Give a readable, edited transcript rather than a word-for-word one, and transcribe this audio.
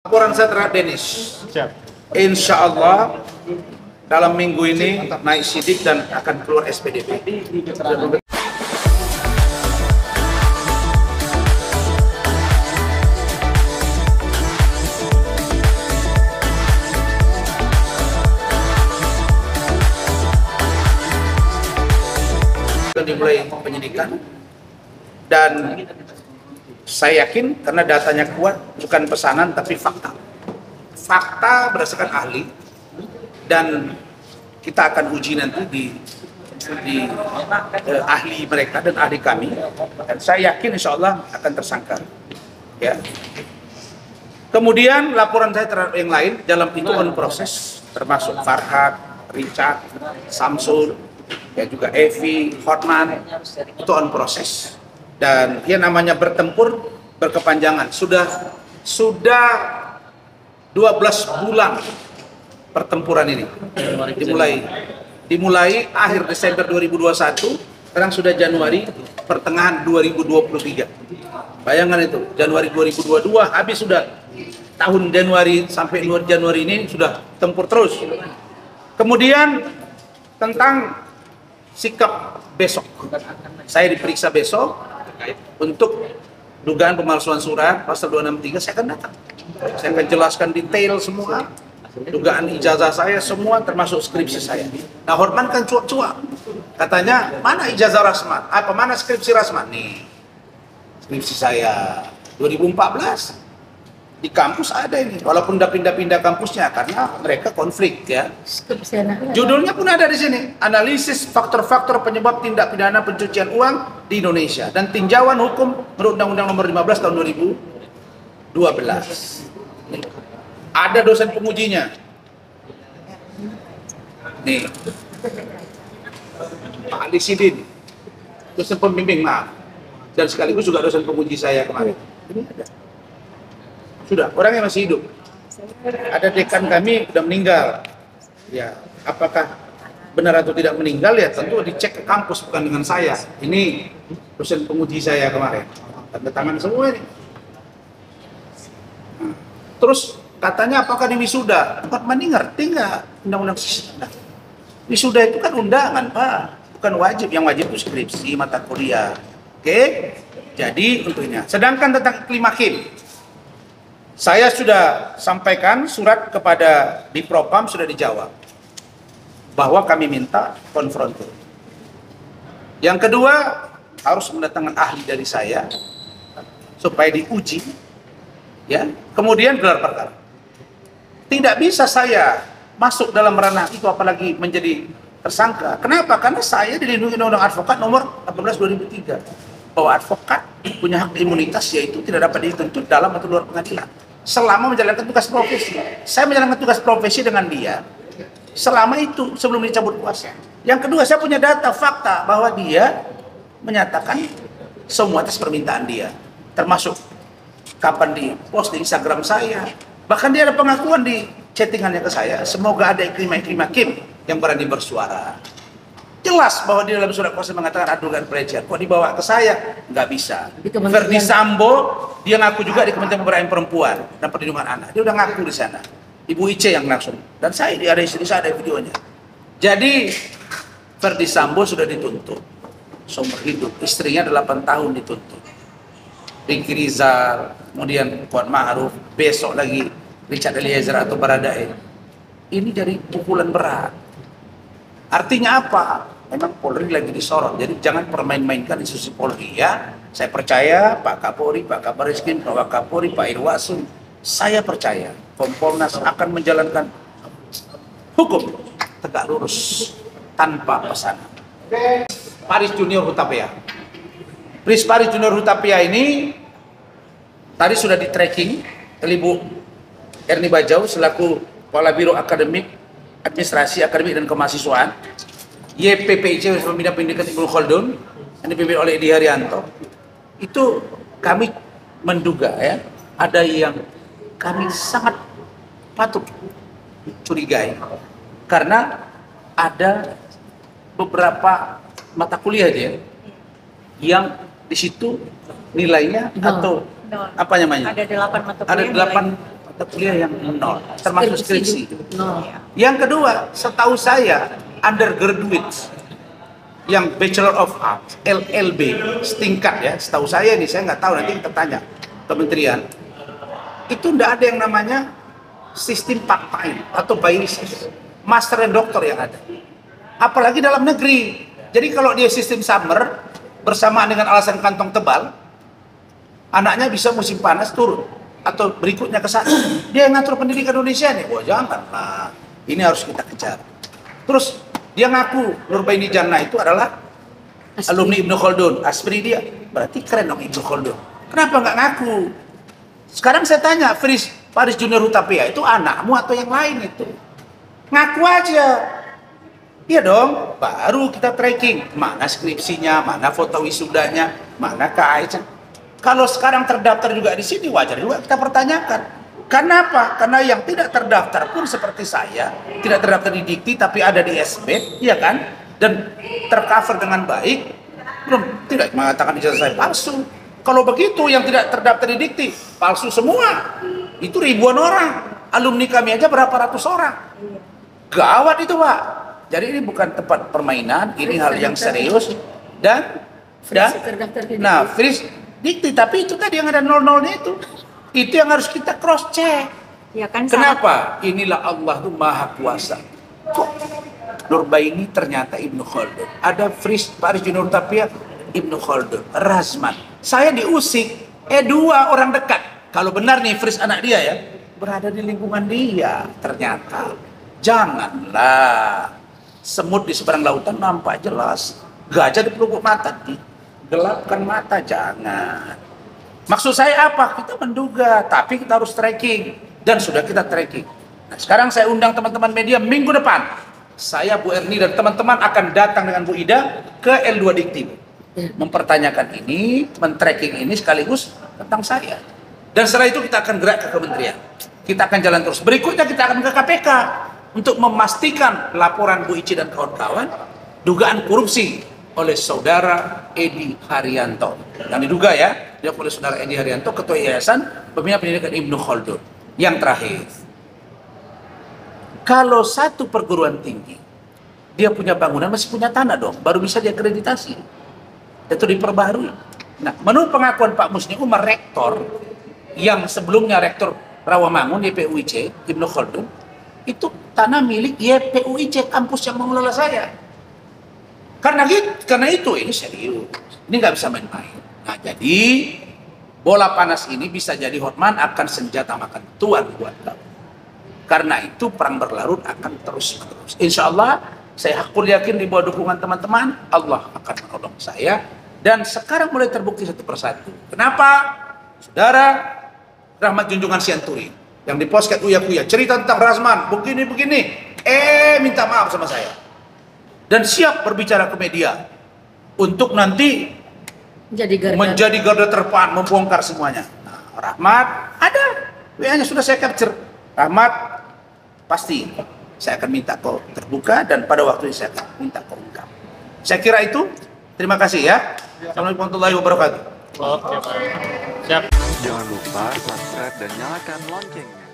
Laporan saya terhadap Dennis. Insya Allah dalam minggu ini naik sidik dan akan keluar SPDP. Dimulai penyidikan dan saya yakin karena datanya kuat, bukan pesanan tapi fakta. Fakta berdasarkan ahli dan kita akan uji nanti di ahli mereka dan ahli kami. Dan saya yakin insya Allah akan tersangka. Ya. Kemudian laporan saya terhadap yang lain dalam itu on proses, termasuk Farhad, Richard, Samsul, ya juga Evi, Hotman, itu on proses. Dan dia namanya bertempur berkepanjangan. Sudah 12 bulan pertempuran ini. Dimulai akhir Desember 2021, sekarang sudah Januari, pertengahan 2023. Bayangkan itu, Januari 2022 habis sudah tahun Januari sampai luar Januari ini sudah tempur terus. Kemudian tentang sikap besok. Saya diperiksa besok untuk dugaan pemalsuan surat pasal 263, saya akan datang. Saya akan jelaskan detail semua, dugaan ijazah saya semua termasuk skripsi saya. Nah, Horman kan cuak-cuak. Katanya, mana ijazah Rasman? Apa mana skripsi Rasman? Nih, skripsi saya 2014. Di kampus ada ini, walaupun udah pindah-pindah kampusnya karena mereka konflik ya. Judulnya pun ada di sini, analisis faktor-faktor penyebab tindak pidana pencucian uang di Indonesia dan tinjauan hukum menurut Undang-Undang Nomor 15 Tahun 2012. Nih. Ada dosen pengujinya. Nih, Pak Ali Sidin, dosen pembimbing, maaf, dan sekaligus juga dosen penguji saya kemarin. Ini ada. Sudah, orangnya masih hidup. Ada dekan kami sudah meninggal. Ya, apakah benar atau tidak meninggal ya tentu dicek ke kampus, bukan dengan saya. Ini dosen penguji saya kemarin. Tanda tangan semua ini. Nah, terus katanya apakah di wisuda? Pak Mani ngerti nggak undang-undang sistem? Wisuda itu kan undangan, Pak. Bukan wajib. Yang wajib itu skripsi, mata kuliah. Oke? Jadi tentunya. Sedangkan tentang iklim hakim, saya sudah sampaikan surat kepada Dipropam, sudah dijawab bahwa kami minta konfrontir. Yang kedua, harus mendatangkan ahli dari saya supaya diuji, ya. Kemudian gelar perkara. Tidak bisa saya masuk dalam ranah itu apalagi menjadi tersangka. Kenapa? Karena saya dilindungi Undang-Undang Advokat Nomor 18/2003 bahwa advokat punya hak imunitas, yaitu tidak dapat dituntut dalam atau luar pengadilan selama menjalankan tugas profesi. Saya menjalankan tugas profesi dengan dia selama itu sebelum dicabut kuasa. Yang kedua, saya punya data fakta bahwa dia menyatakan semua atas permintaan dia, termasuk kapan di post di Instagram saya. Bahkan dia ada pengakuan di chattingannya ke saya, semoga ada iklim hakim yang berani bersuara. Jelas bahwa di dalam surat kuasa mengatakan adugaan pelecehan. Kok dibawa ke saya? Nggak bisa. Verdi Sambo, dia ngaku juga di Kementerian Pemberdayaan Perempuan dan Perlindungan Anak. Dia udah ngaku di sana. Ibu Ice yang langsung. Dan saya, ada istri saya, ada videonya. Jadi, Verdi Sambo sudah dituntut seumur hidup. Istrinya 8 tahun dituntut. Ricky Rizal, kemudian Kuat Ma'ruf, besok lagi Richard Eliezer atau Baradae. Ini jadi pukulan berat. Artinya apa? Memang Polri lagi disorot, jadi jangan permain-mainkan institusi Polri ya. Saya percaya Pak Kapolri, Pak Kabar Eskrim, Pak Wakapolri, Pak Irwasum, saya percaya Kompolnas akan menjalankan hukum tegak lurus tanpa pesanan. Paris Junior Hutapea. Paris Junior Hutapea ini tadi sudah di tracking oleh Ibu Erni Bajau selaku Kepala Biro Akademik Administrasi Akademik dan Kemahasiswaan YPPIC, Pembina Pendidikan Ibnu Khaldun, yang dipimpin oleh Edi Haryanto. Itu kami menduga ya, ada yang kami sangat patut curigai karena ada beberapa mata kuliah aja yang di situ nilainya atau apa namanya? Ada 8 mata kuliah. Ada 8 mata mata kuliah yang nol, termasuk skripsi. No. Yang kedua, setahu saya undergraduate yang Bachelor of Arts, LLB, setingkat ya, setahu saya nih, saya nggak tahu, nanti kita tanya kementerian. Itu nggak ada yang namanya sistem part-time atau by research. Master dan doktor yang ada. Apalagi dalam negeri. Jadi kalau dia sistem summer, bersamaan dengan alasan kantong tebal, anaknya bisa musim panas turun. Atau berikutnya ke sana. Dia yang ngatur pendidikan Indonesia nih. Wah janganlah, ini harus kita kejar. Terus dia ngaku Nurbaini Jannah itu adalah alumni Ibnu Khaldun, aspiri dia. Berarti keren dong Ibnu Khaldun. Kenapa nggak ngaku? Sekarang saya tanya, Faris Junior Hutapea itu anakmu atau yang lain itu? Ngaku aja. Iya dong, baru kita tracking. Mana skripsinya, mana foto wisudanya, mana KAIC. Kalau sekarang terdaftar juga di sini, wajar juga kita pertanyakan. Kenapa? Karena yang tidak terdaftar pun seperti saya, tidak terdaftar di Dikti tapi ada di SB, ya kan? Dan tercover dengan baik, belum tidak mengatakan ijazah saya palsu. Kalau begitu yang tidak terdaftar di Dikti palsu semua. Itu ribuan orang. Alumni kami aja berapa ratus orang. Gawat itu, Pak. Jadi ini bukan tempat permainan, ini hal yang serius dan nah, Fris Dikti, tapi itu tadi yang ada nol-nolnya itu yang harus kita cross check. Ya kan, kenapa? Inilah Allah tuh maha kuasa. Kok Nurbaini ternyata Ibnu Khaldun. Ada Faris Junior Hutapea Ibnu Khaldun, Razman. Saya diusik, dua orang dekat. Kalau benar nih Fris anak dia ya, berada di lingkungan dia ternyata. Janganlah. Semut di seberang lautan nampak jelas. Gajah di pelupuk mata, digelapkan mata, jangan. Maksud saya apa? Kita menduga, tapi kita harus tracking. Dan sudah kita tracking. Nah, sekarang saya undang teman-teman media minggu depan. Saya, Bu Erni, dan teman-teman akan datang dengan Bu Ida ke L2 Dikti. Mempertanyakan ini, men-tracking ini sekaligus tentang saya. Dan setelah itu kita akan gerak ke kementerian. Kita akan jalan terus. Berikutnya kita akan ke KPK. Untuk memastikan laporan Bu Ici dan kawan-kawan dugaan korupsi oleh saudara Edi Haryanto. Yang diduga ya, dia oleh saudara Edi Haryanto, Ketua Yayasan Pembina Pendidikan Ibnu Khaldun. Yang terakhir, kalau satu perguruan tinggi dia punya bangunan, masih punya tanah dong, baru bisa diakreditasi. Itu diperbarui. Nah, menurut pengakuan Pak Musni Umar, rektor yang sebelumnya rektor Rawamangun YPUIC Ibnu Khaldun, itu tanah milik YPUIC kampus yang mengelola saya. Karena itu ini serius, ini nggak bisa main-main. Nah, jadi bola panas ini bisa jadi Hotman akan senjata makan tuan buat kamu. Karena itu perang berlarut akan terus-menerus. Insya Allah saya hakul yakin di bawah dukungan teman-teman, Allah akan menolong saya. Dan sekarang mulai terbukti satu persatu. Kenapa? Saudara Rahmat Junjungan Sianturi yang di posket Uya-Kuya cerita tentang Razman begini-begini, minta maaf sama saya dan siap berbicara ke media untuk nanti menjadi garda terdepan membongkar semuanya. Nah, Rahmat ada WA-nya sudah saya capture. Rahmat pasti saya akan minta kau terbuka dan pada waktu ini saya akan minta kau ungkap. Saya kira itu. Terima kasih ya. Assalamualaikum warahmatullahi wabarakatuh. Oke, Pak. Siap. Jangan lupa subscribe dan nyalakan loncengnya.